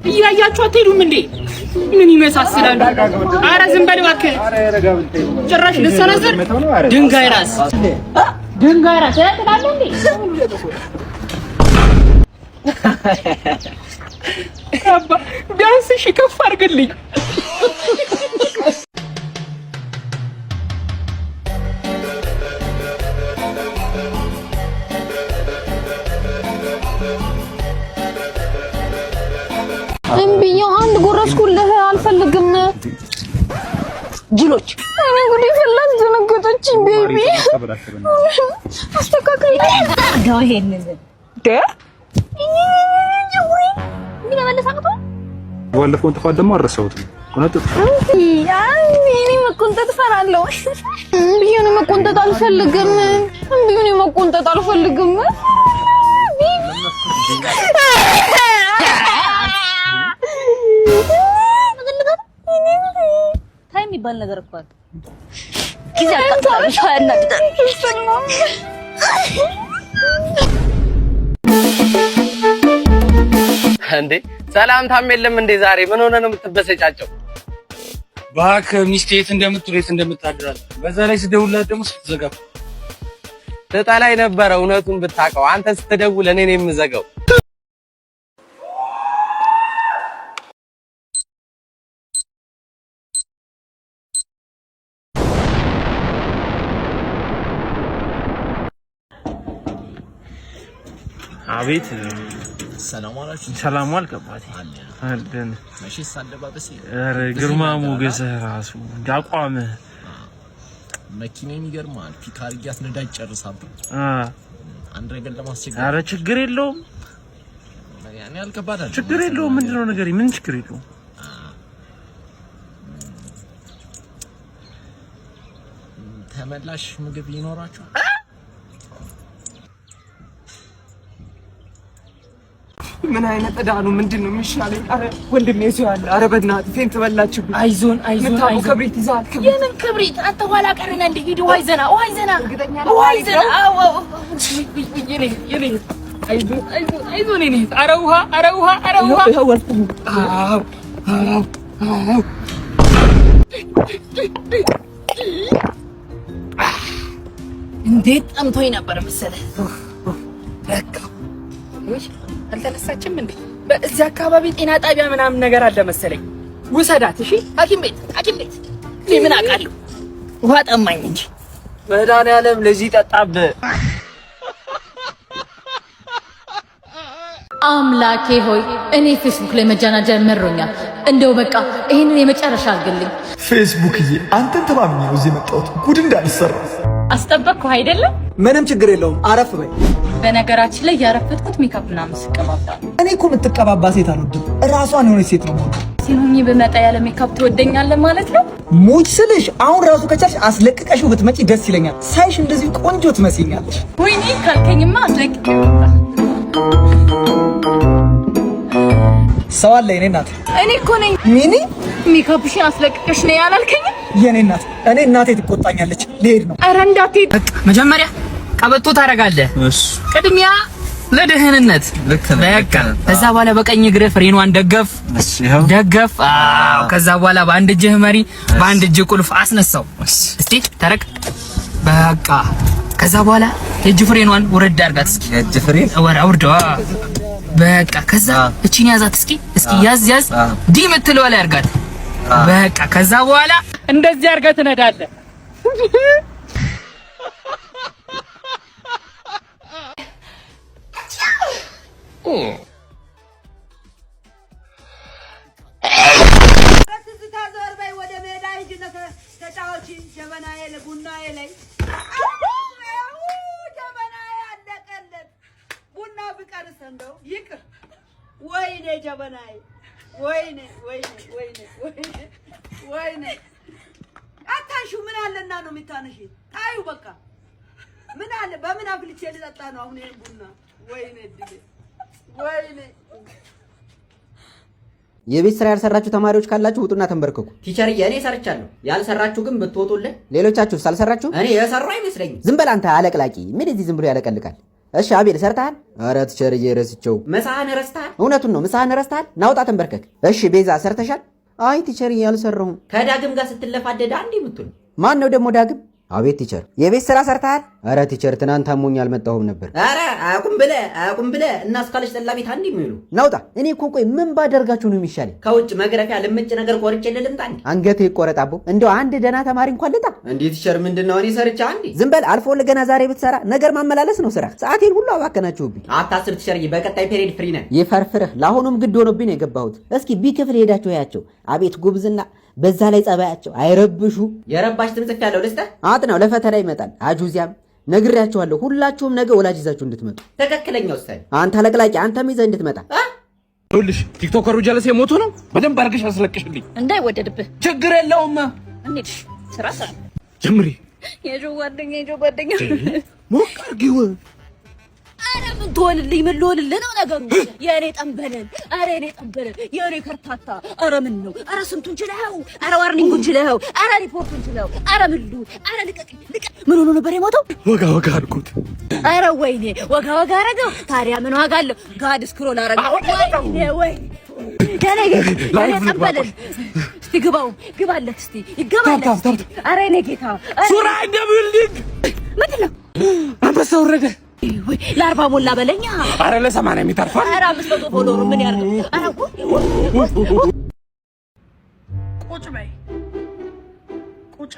እያያችሁ አትሄዱም እንዴ? ምን ይመሳሰላሉ? ኧረ ዝም በል እባክህ። ጭራሽ ልትሰነዝር ድንጋይ ራስ ትላለህ እንዴ? አባ ቢያንስ እሺ ከፍ አድርግልኝ። እምቢኛው አንድ ጎረስኩልህ አልፈልግም። ጅሎች እኔ ጉዴ ፈላን ደነገጠችኝ። ቤቢ አስተካክል ነው ይሄንን ምን መለሳቀቶ ባለፈው እንኳን ደግሞ አረሳሁት። እኔ መቆንጠጥ እፈራለሁ። እምቢኝ መቆንጠጥ አልፈልግም። እምቢኝ መቆንጠጥ አልፈልግም። ታይም ይባል ነገር እኮ ጊዜ አጣጣለሽ ያናድዳል። እንዴ ሰላምታም የለም እንዴ? ዛሬ ምን ሆነ ነው የምትበሰጫጨው? እባክህ ሚስቴ የት እንደምታድራል። በዛ ላይ ስደውልላት ደግሞ ስትዘጋው ትጠላይ ነበረ። እውነቱን ብታውቀው አንተ ስትደውል እኔ ነኝ የምዘጋው። አቤት ሰላም አላችሁ? ሰላም አልከባቴ አልደን መቼስ አለባበስ ኧረ ግርማ ሞገስህ ራሱ እንዳቋምህ መኪናዬን ይገርማል። ፒክ አድርጊያት ነዳጅ ጨርሳብኝ አንድ ነገር ለማስቸገር። ኧረ ችግር የለውም ያኔ አልከባድ አይደል? ችግር የለውም። ምንድነው ነገር? ምን ችግር የለውም። ተመላሽ ምግብ ይኖራችኋል? ምን አይነት ዕዳ ነው? ምንድነው የሚሻለኝ? አረ ወንድሜ እዚሁ ያለ። አረ በእናትህ ፌንት በላችሁብኝ። አይዞን ክብሪት ይዛል። የምን ክብሪት? አንተ ኋላ ቀርና እንደ ሂድ ውሃ ይዘና አዎ አይዞን እኔ አረ ውሃ እንዴት ጠምቶኝ ነበር መሰለህ። በቃ አልተነሳችም እንዴ? በዚህ አካባቢ ጤና ጣቢያ ምናምን ነገር አለ መሰለኝ። ውሰዳት። እሺ ሐኪም ቤት እኔ ምን አውቃለሁ? ውሃ ጠማኝ እንጂ መድኃኒዓለም ለዚህ ጠጣብህ። አምላኬ ሆይ እኔ ፌስቡክ ላይ መጃናጀር መሮኛል። እንደው በቃ ይሄንን የመጨረሻ አድርግልኝ። ፌስቡክዬ አንተን ተማምኜ ነው እዚህ የመጣሁት። ጉድ እንዳልሰራ አስጠበቅኩህ አይደለም? ምንም ችግር የለውም። አረፍ በይ። በነገራችን ላይ ያረፈትኩት ሜካፕ ምናምን ስቀባባ ነው። እኔ እኮ የምትቀባባ ሴት አልወድም። እራሷን የሆነች ሴት ነው የምወደው። ሲሆኝ በመጣ ያለ ሜካፕ ትወደኛለህ ማለት ነው? ሙች ስልሽ አሁን ራሱ ከቻልሽ አስለቅቀሽው ብትመጪ ደስ ይለኛል። ሳይሽ እንደዚህ ቆንጆ ትመስይኛለሽ። ወይኔ ካልከኝማ አስለቅቀው። ሰው አለ የኔ እናት። እኔ እኮ ነኝ ሚኒ። ሜካፕሽን አስለቅቀሽ ነው ያላልከኝ? የኔ እናት እኔ እናቴ ትቆጣኛለች። ልሄድ ነው። ኧረ እንዳትሄድ። መጀመሪያ ቀበቶ ታደርጋለህ። ቅድሚያ ለደህንነት በቃ። ከዛ በኋላ በቀኝ እግርህ ፍሬኗን ደገፍ። አዎ። ከዛ በኋላ በአንድ እጅህ መሪ፣ በአንድ እጅህ ቁልፍ አስነሳው። እስቲ ተረክ። በቃ ከዛ በኋላ የእጅ ፍሬኗን ወረድ አድርጋት። እስኪ የእጅ ፍሬን አውርደዋ። በቃ ከዛ እቺን ያዛት። እስኪ ያዝ ዲ የምትለው ላይ አድርጋት። በቃ ከዛ በኋላ እንደዚህ አድርገህ ትነዳለህ። ወይኔ አታንሹ። ምን አለና ነው የሚታነሽ? ታዩ በቃ ምን አለ? በምን አፍልቼ ልጠጣ ነው አሁን ይሄን ቡና? ወይኔ ድል ወይኔ። የቤት ስራ ያልሰራችሁ ተማሪዎች ካላችሁ ውጡና ተንበርከኩ። ቲቸርዬ እኔ ሰርቻለሁ። ያልሰራችሁ ግን ብትወጡልኝ። ሌሎቻችሁስ አልሰራችሁ? እኔ የሰራው አይመስለኝም። ዝም በል አንተ አለቅላቂ። ምን እዚህ ዝም ብሎ ያለቀልቃል? እሺ አቤል ሰርተሃል? ኧረ ቲቸርዬ ረስቼው። ምሳህን ረስተሃል? እውነቱን ነው ምሳህን ረስተሃል? ናውጣ ተንበርከክ። እሺ ቤዛ ሰርተሻል? አይ ቲቸርዬ አልሰራሁም። ከዳግም ጋር ስትለፋደድ አንዴ የምትል ማን ነው ደግሞ ዳግም? አቤት ቲቸር የቤት ስራ ሰርተሃል? ኧረ ቲቸር ትናንት አሞኝ አልመጣሁም ነበር። ኧረ አያቁም ብለህ እና እስካለች ጠላ ቤት አንዴ የሚሉ ናውጣ። እኔ እኮ ቆይ ምን ባደርጋችሁ ነው የሚሻለኝ? ከውጭ መግረፊያ ልምጭ ነገር ቆርጬ ልምጣ እንዴ? አንገቴ ይቆረጣቦ። እንደው አንድ ደህና ተማሪ እንኳን ልጣ እንዴ? ቲቸር ምንድነው እኔ ሰርቻ አንዴ? ዝም በል አልፎ ለገና ዛሬ ብትሰራ ነገር ማመላለስ ነው ስራ። ሰዓቴን ሁሉ አባከናችሁብኝ። አታስር ቲቸር፣ በቀጣይ ፔሪድ ፍሪ ነን። ይፈርፍርህ። ለአሁኑም ግድ ሆኖብኝ ነው የገባሁት። እስኪ ቢክፍል ሄዳችሁ ያቸው። አቤት ጉብዝና፣ በዛ ላይ ጸባያቸው አይረብሹ። የረባሽ ትምጽፍ ያለው ልስተ አጥናው ለፈተና ይመጣል። አጁዚያም ነግሬያችኋለሁ። ሁላችሁም ነገ ወላጅ ይዛችሁ እንድትመጡ። ትክክለኛው ስታይ አንተ ለቅላቂ አንተም ይዘህ እንድትመጣ። ይኸውልሽ ቲክቶከሩ ጀለሴ ሞቶ ነው። በደንብ አድርገሽ አስለቅሽልኝ። እንዳይወደድብህ። ችግር የለውም። እንዴት ስራ ጀምሪ። የጆ ጓደኛ ሞቅ አድርጊው። አረ ምን ትሆንልኝ? ምን ልሆንልህ ነው ነገሩ? የኔ ጠንበለል፣ አረ የኔ ጠንበለል፣ የኔ ከርታታ። አረ ምን ነው? አረ ስንቱን ችለኸው? አረ ዋርኒንጉን ችለኸው? አረ ሪፖርቱን ችለኸው? አረ ምን ልሁን? አረ ልቀቅ። ምን ሆኖ ነበር የሞተው? ወጋ አድርጉት። አረ ወይኔ ወጋ አረገው። ታዲያ ምን ዋጋ አለው? ጋድ ስክሮል አረገው። ወይኔ የኔ ጠንበለል። እስቲ ግባለት እስቲ ይገባለት። አረ የኔ ጌታ ሱራ እንደብልኝ። ምንድን ነው? አንበሳ ወረደ። ለአርባ ሞላ በለኛ። አረ ለ80 የሚተርፋል። አረ 500 ፎሎወር ምን ያርገው? አረ ቁጭ በይ ቁጭ